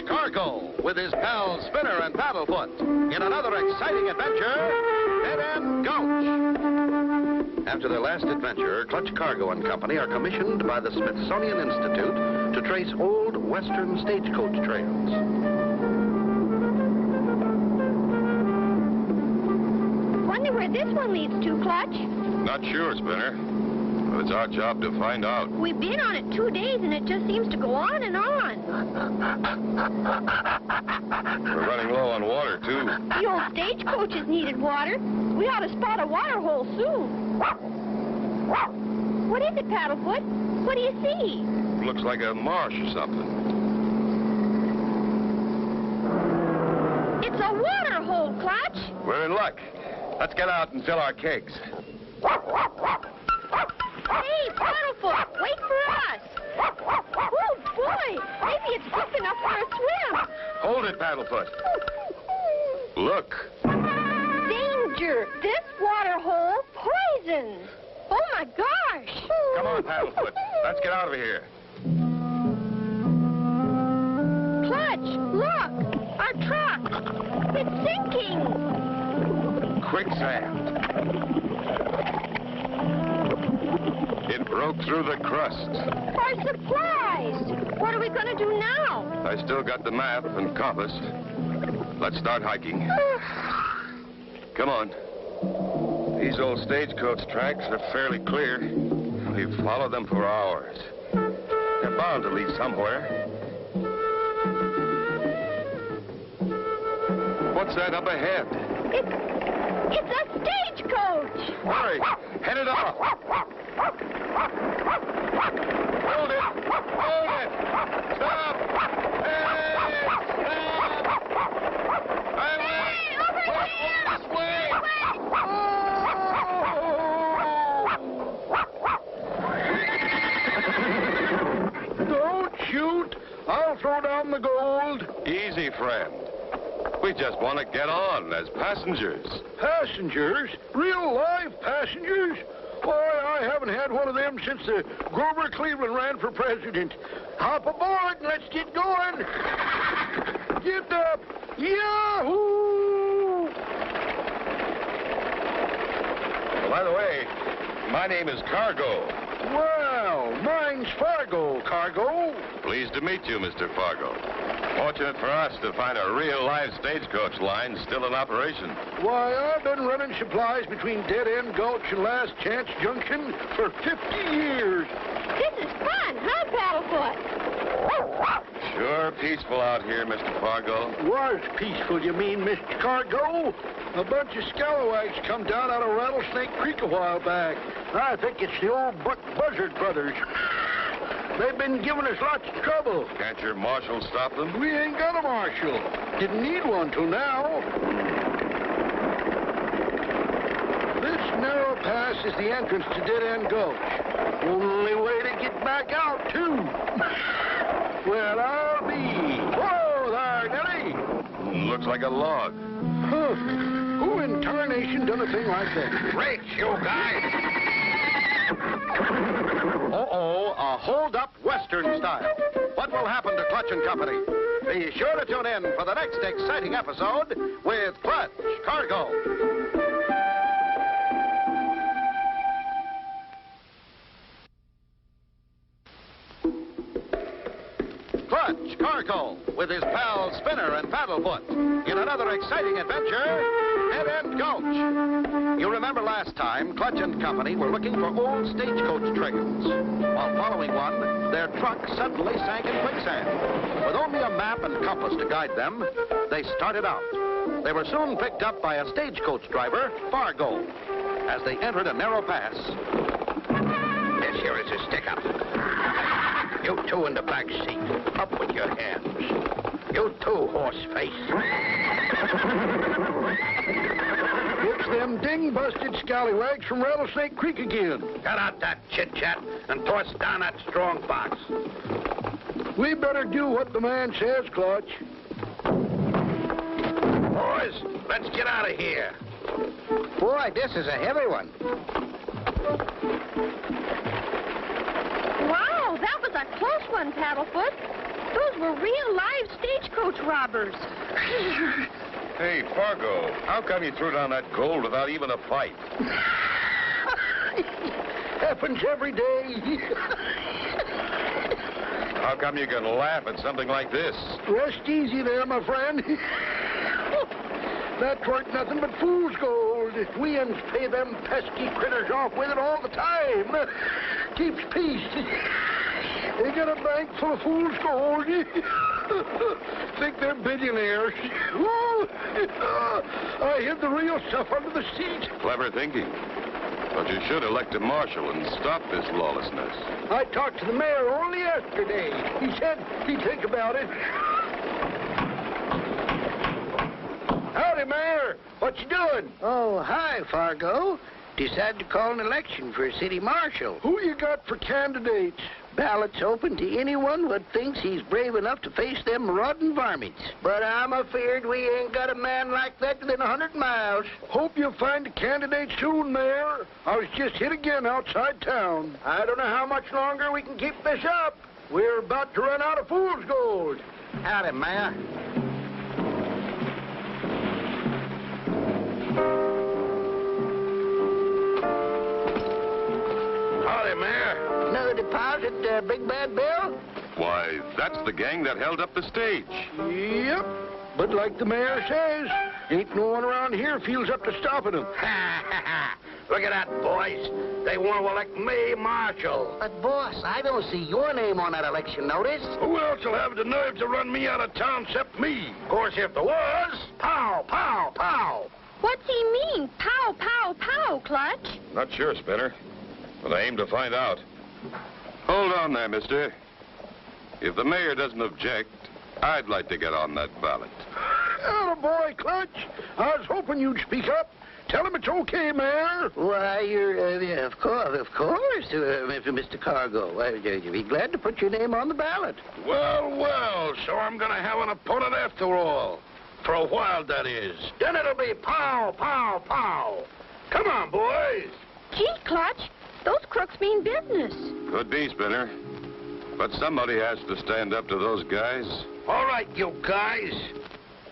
Cargo with his pals Spinner and Paddlefoot in another exciting adventure, Dead End Gulch. After their last adventure, Clutch Cargo and Company are commissioned by the Smithsonian Institute to trace old Western stagecoach trails. Wonder where this one leads to, Clutch? Not sure, Spinner. But it's our job to find out. We've been on it 2 days, and it just seems to go on and on. We're running low on water, too. The old stagecoaches needed water. We ought to spot a water hole soon. What is it, Paddlefoot? What do you see? Looks like a marsh or something. It's a water hole, Clutch. We're in luck. Let's get out and fill our kegs. Hey, Paddlefoot, wait for us. Oh, boy, maybe it's deep enough for a swim. Hold it, Paddlefoot. Look. Danger! This water hole, poison. Oh, my gosh. Come on, Paddlefoot. Let's get out of here. Clutch, look, our truck. It's sinking. Quicksand. It broke through the crust. Our supplies. What are we going to do now? I still got the map and compass. Let's start hiking. Come on. These old stagecoach tracks are fairly clear. We've followed them for hours. They're bound to lead somewhere. What's that up ahead? It's a stagecoach. Hurry! Head it off! Hold it! Hold it! Stop! Hey! Stop! Hey, over here! This way! Don't shoot. I'll throw down the gold. Easy, friend. We just want to get on as passengers. Passengers? Real live passengers? Why, I haven't had one of them since Grover Cleveland ran for president. Hop aboard and let's get going. Get up. Yahoo! By the way, my name is Cargo. Well, mine's Fargo, Cargo. Pleased to meet you, Mr. Fargo. Fortunate for us to find a real live stagecoach line still in operation. Why, I've been running supplies between Dead End Gulch and Last Chance Junction for 50 years. This is fun, huh, Paddlefoot? Sure peaceful out here, Mr. Fargo. Was peaceful, you mean, Mr. Cargo? A bunch of scalawags come down out of Rattlesnake Creek a while back. I think it's the old Buck Buzzard brothers. They've been giving us lots of trouble. Can't your marshal stop them? We ain't got a marshal. Didn't need one till now. This narrow pass is the entrance to Dead End Gulch. Only way to get back out, too. Well, I'll be. Whoa there, Nellie. Looks like a log. Huh. Who in tarnation done a thing like that? Great, you guys! Uh-oh, a hold-up Western style. What will happen to Clutch and Company? Be sure to tune in for the next exciting episode with Clutch Cargo. Clutch Cargo with his pals Spinner and Paddlefoot in another exciting adventure, Dead End Gulch. You remember last time, Clutch and Company were looking for old stagecoach trails. While following one, their truck suddenly sank in quicksand. With only a map and compass to guide them, they started out. They were soon picked up by a stagecoach driver, Fargo. As they entered a narrow pass. This here is a stick-up. You two in the back seat. Up with your hands. You too, horse-face. It's them ding-busted scallywags from Rattlesnake Creek again. Cut out that chit-chat and toss down that strong box. We better do what the man says, Clutch. Boys, let's get out of here. Boy, this is a heavy one. Wow, that was a close one, Paddlefoot. Those were real live stagecoach robbers. Hey, Fargo, how come you threw down that gold without even a fight? Happens every day. How come you can laugh at something like this? Rest easy there, my friend. That weren't nothing but fool's gold. We uns pay them pesky critters off with it all the time. Keeps peace. They got a bank full of fool's gold. Think they're billionaires. I hid the real stuff under the seat. Clever thinking. But you should elect a marshal and stop this lawlessness. I talked to the mayor only yesterday. He said he'd think about it. Howdy, Mayor. What you doing? Oh, hi, Fargo. Decided to call an election for a city marshal. Who you got for candidates? Ballots open to anyone what thinks he's brave enough to face them rotten varmints. But I'm afeard we ain't got a man like that within 100 miles. Hope you'll find a candidate soon, Mayor. I was just hit again outside town. I don't know how much longer we can keep this up. We're about to run out of fool's gold. Howdy, Mayor. Howdy, Mayor. No deposit, Big Bad Bill? Why, that's the gang that held up the stage. Yep. But like the mayor says, ain't no one around here feels up to stopping them. Look at that, boys. They want to elect me marshal. But, boss, I don't see your name on that election notice. Who else will have the nerve to run me out of town except me? Of course, if there was, pow, pow, pow. What's he mean? Pow, pow, pow, Clutch. Not sure, Spinner. But I aim to find out. Hold on there, mister. If the mayor doesn't object, I'd like to get on that ballot. Oh, boy, Clutch. I was hoping you'd speak up. Tell him it's okay, Mayor. Why, you're, of course, Mr. Cargo. I'd be glad to put your name on the ballot. Well, well, so I'm going to have an opponent after all. For a while, that is. Then it'll be pow, pow, pow. Come on, boys. Gee, Clutch, those crooks mean business. Could be, Spinner. But somebody has to stand up to those guys. All right, you guys.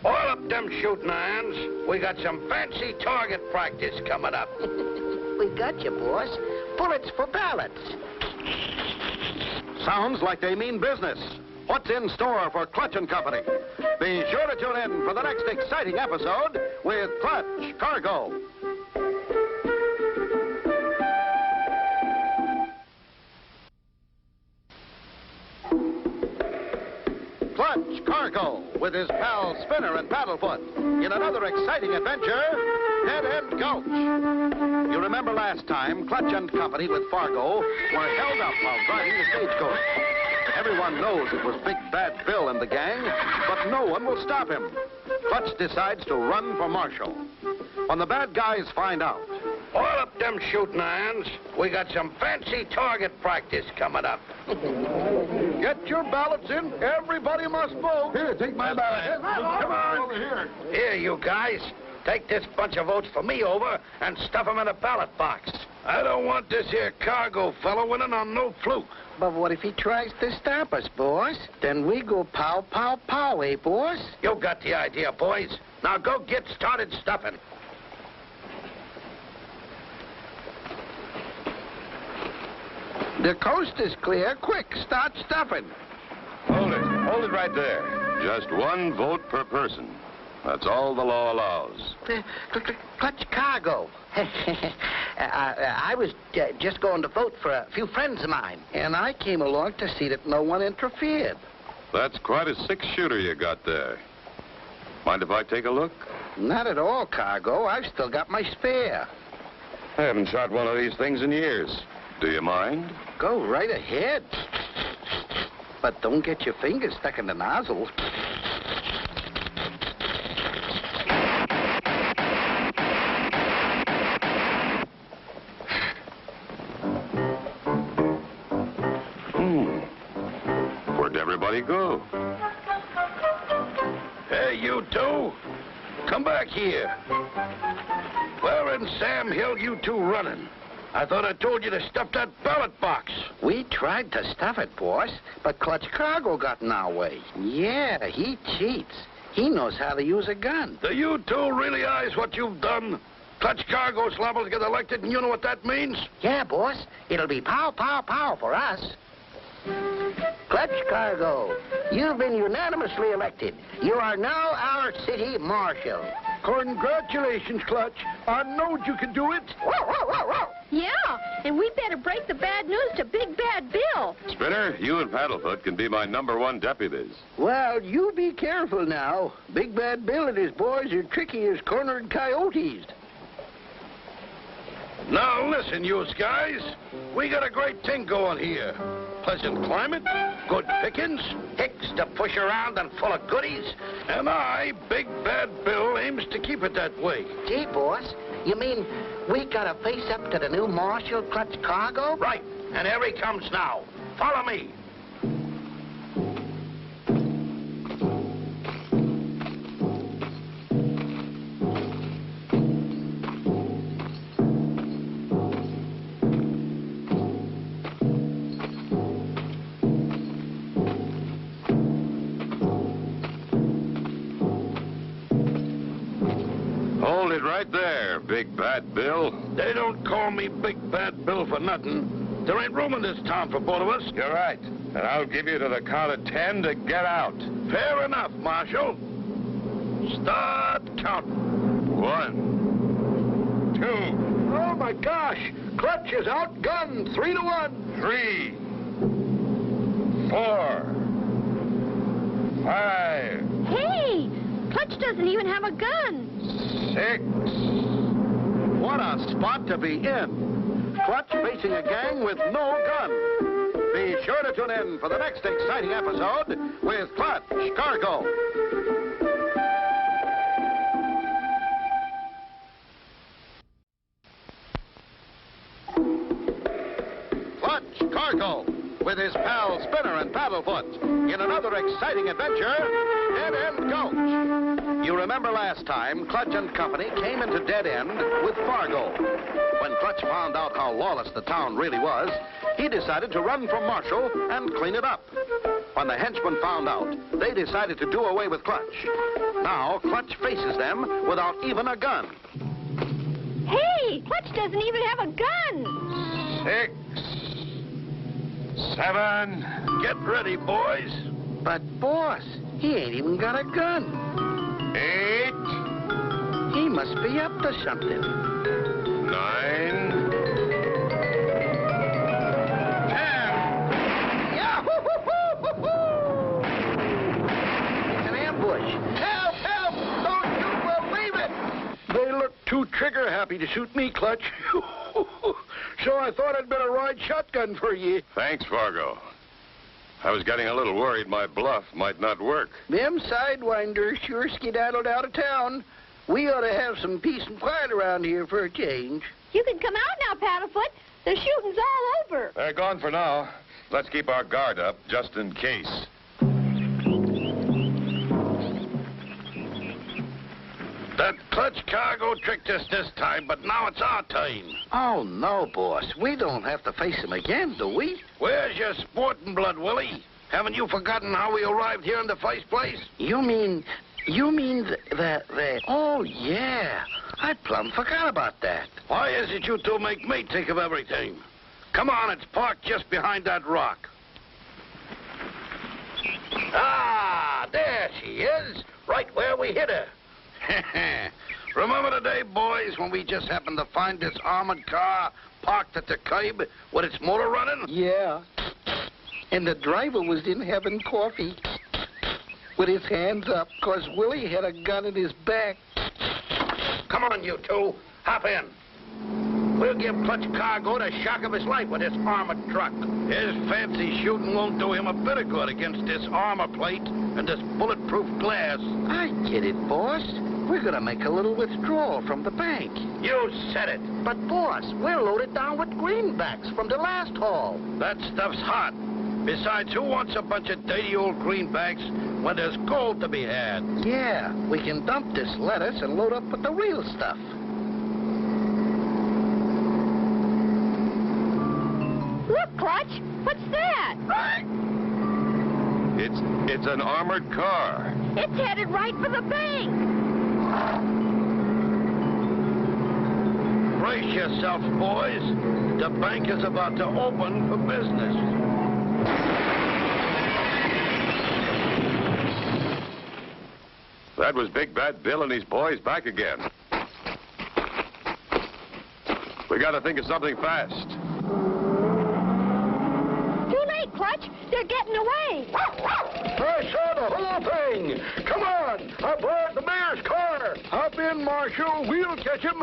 Oil up them shooting irons. We got some fancy target practice coming up. We got you, boss. Bullets for ballots. Sounds like they mean business. What's in store for Clutch and Company? Be sure to tune in for the next exciting episode with Clutch Cargo. Clutch Cargo with his pals Spinner and Paddlefoot in another exciting adventure, Dead End Gulch. You remember last time Clutch and Company with Fargo were held up while driving the stagecoach. Everyone knows it was Big Bad Bill and the gang, but no one will stop him. Clutch decides to run for marshal. When the bad guys find out, Oil up them shooting irons. We got some fancy target practice coming up. Get your ballots in. Everybody must vote. Here, take my ballot. Come on. Over here. Here, you guys. Take this bunch of votes for me over and stuff them in a ballot box. I don't want this here Cargo fellow winning on no fluke. But what if he tries to stop us, boss? Then we go pow, pow, pow, eh, boss? You got the idea, boys. Now go get started stuffing. The coast is clear. Quick, start stuffing. Hold it right there. Just one vote per person. That's all the law allows. Clutch Cargo. I was just going to vote for a few friends of mine, and I came along to see that no one interfered. That's quite a six-shooter you got there. Mind if I take a look? Not at all, Cargo. I've still got my spare. I haven't shot one of these things in years. Do you mind? Go right ahead. But don't get your fingers stuck in the nozzle. Where'd everybody go? Hey, you two. Come back here. Where in Sam Hill you two running? I thought I told you to stuff that ballot box. We tried to stuff it, boss, but Clutch Cargo got in our way. Yeah, he cheats. He knows how to use a gun. Do you two realize what you've done? Clutch Cargo's liable to get elected, and you know what that means? Yeah, boss. It'll be pow, pow, pow for us. Clutch Cargo, you've been unanimously elected. You are now our city marshal. Congratulations, Clutch. I knowed you could do it. Yeah, and we better break the bad news to Big Bad Bill. Spinner, you and Paddlefoot can be my #1 deputies. Well, you be careful now. Big Bad Bill and his boys are tricky as cornered coyotes. Now listen, you guys. We got a great thing going here. Pleasant climate, good pickings, hicks to push around and full of goodies. And I, Big Bad Bill, aims to keep it that way. Gee, boss, you mean we gotta face up to the new marshal, Clutch Cargo? Right, and here he comes now. Follow me. Hold it right there, Big Bad Bill. They don't call me Big Bad Bill for nothing. There ain't room in this town for both of us. You're right. And I'll give you to the count of 10 to get out. Fair enough, Marshal. Start counting. 1, 2, Oh, my gosh. Clutch is outgunned 3-1. 3, 4, 5, Hey, Clutch doesn't even have a gun. 6. What a spot to be in. Clutch facing a gang with no gun. Be sure to tune in for the next exciting episode with Clutch Cargo. Clutch Cargo with his pal Spinner and Paddlefoot in another exciting adventure, Dead End Gulch. You remember last time, Clutch and Company came into Dead End with Fargo. When Clutch found out how lawless the town really was, he decided to run for marshal and clean it up. When the henchmen found out, they decided to do away with Clutch. Now, Clutch faces them without even a gun. Hey, Clutch doesn't even have a gun. 6, 7. Get ready, boys. But, boss, he ain't even got a gun. 8, He must be up to something. 9, 10. Yahoo! It's an ambush. Help! Help! Don't you believe it? They look too trigger-happy to shoot me, Clutch. So I thought I'd better ride shotgun for ye. Thanks, Fargo. I was getting a little worried my bluff might not work. Them sidewinders sure skedaddled out of town. We ought to have some peace and quiet around here for a change. You can come out now, Paddlefoot. The shooting's all over. They're gone for now. Let's keep our guard up, just in case. That Clutch Cargo tricked us this time, but now it's our time. Oh, no, boss. We don't have to face him again, do we? Where's your sporting blood, Willie? Haven't you forgotten how we arrived here in the first place? You mean the... Oh, yeah. I plumb forgot about that. Why is it you two make me think of everything? Come on, it's parked just behind that rock. Ah, there she is, right where we hit her. Remember the day, boys, when we just happened to find this armored car parked at the curb with its motor running? Yeah. And the driver was in having coffee with his hands up because Willie had a gun in his back. Come on, you two. Hop in. We'll give Clutch Cargo the shock of his life with this armored truck. His fancy shooting won't do him a bit of good against this armor plate and this bulletproof glass. I get it, boss. We're going to make a little withdrawal from the bank. You said it. But, boss, we're loaded down with greenbacks from the last haul. That stuff's hot. Besides, who wants a bunch of dirty old greenbacks when there's gold to be had? Yeah, we can dump this lettuce and load up with the real stuff. Look, Clutch. What's that? It's an armored car. It's headed right for the bank. Brace yourselves, boys. The bank is about to open for business. That was Big Bad Bill and his boys back again. We gotta think of something fast. Too late, Clutch. They're getting away. I saw the whole thing. Come on, aboard the mayor's car. Hop in, Marshal. We'll catch him.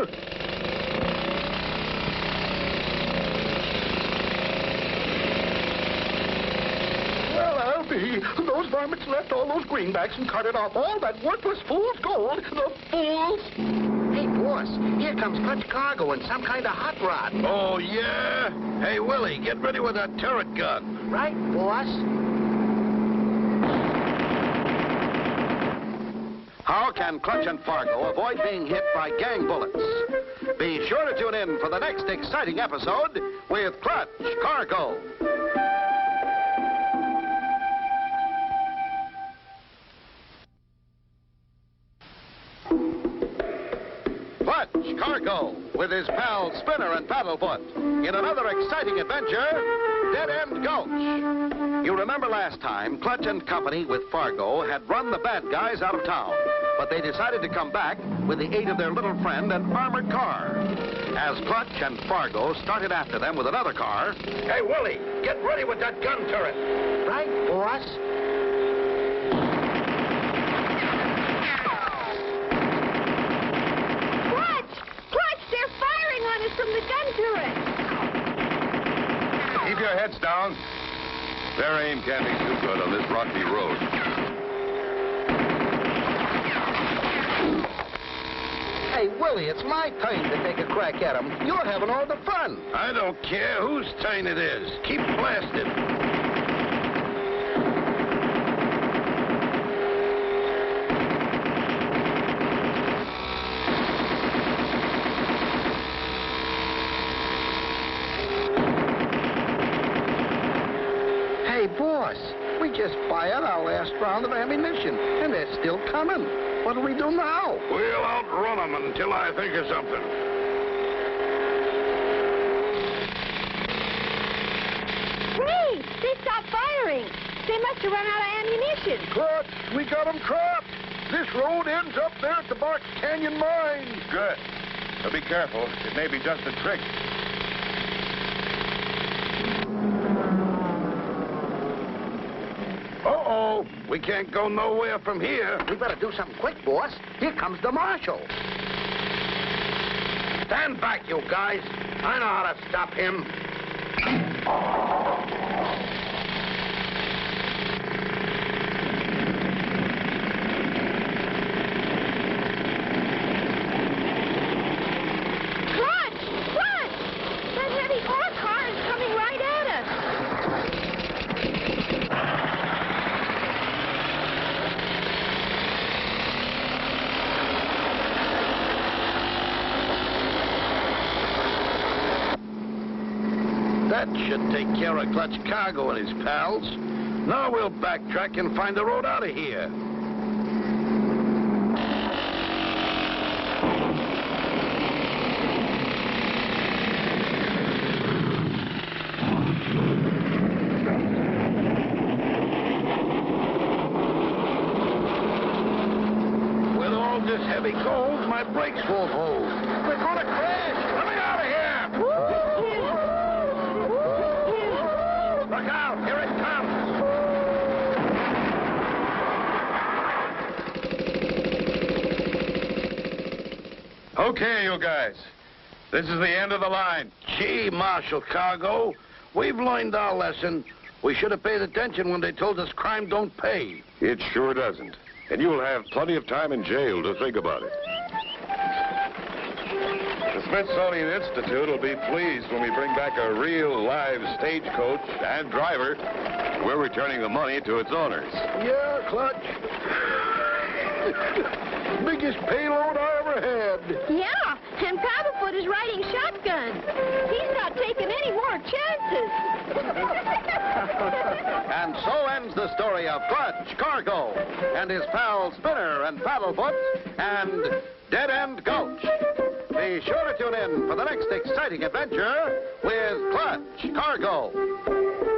Well, I'll be. Those varmints left all those greenbacks and carted off all that worthless fool's gold. The fools. Hey, boss, here comes Clutch Cargo and some kind of hot rod. Oh, yeah? Hey, Willie, get ready with that turret gun. Right, boss. How can Clutch and Fargo avoid being hit by gang bullets? Be sure to tune in for the next exciting episode with Clutch Cargo. Clutch Cargo with his pals Spinner and Paddlefoot in another exciting adventure, Dead End Gulch. You remember last time, Clutch and Company with Fargo had run the bad guys out of town, but they decided to come back with the aid of their little friend, an armored car. As Clutch and Fargo started after them with another car... Hey, Willie, get ready with that gun turret. Right, boss. Clutch, they're firing on us from the gun turret. Keep your heads down. Their aim can't be too good on this rocky road. Hey, Willie, it's my turn to take a crack at him. You're having all the fun. I don't care whose turn it is. Keep blasting. Hey, boss, we just fired our last round of ammunition, and they're still coming. What'll we do now? We'll outrun them until I think of something. Hey, they stopped firing. They must have run out of ammunition. Clutch, we got them trapped. This road ends up there at the Box Canyon mine. Good. But be careful. It may be just a trick. Uh-oh. We can't go nowhere from here. We better do something quick, boss. Here comes the marshal. Stand back, you guys. I know how to stop him. Clutch! That heavy ore car is coming right at us. That should take care of Clutch Cargo and his pals. Now we'll backtrack and find the road out of here. With all this heavy gold, my brakes won't hold. We're gonna crash. Let me out of here! Look out! Here it comes! Okay, you guys. This is the end of the line. Gee, Marshal Cargo, we've learned our lesson. We should have paid attention when they told us crime don't pay. It sure doesn't. And you'll have plenty of time in jail to think about it. The Smithsonian Institute will be pleased when we bring back a real live stagecoach and driver. We're returning the money to its owners. Yeah, Clutch. Biggest payload I ever had. Yeah, and Paddlefoot but is riding shotgun. He's not taking any more chances. And so ends the story of Clutch, Cargo, and his pals Spinner and Paddlefoot, and Dead End Gulch. Be sure to tune in for the next exciting adventure with Clutch, Cargo.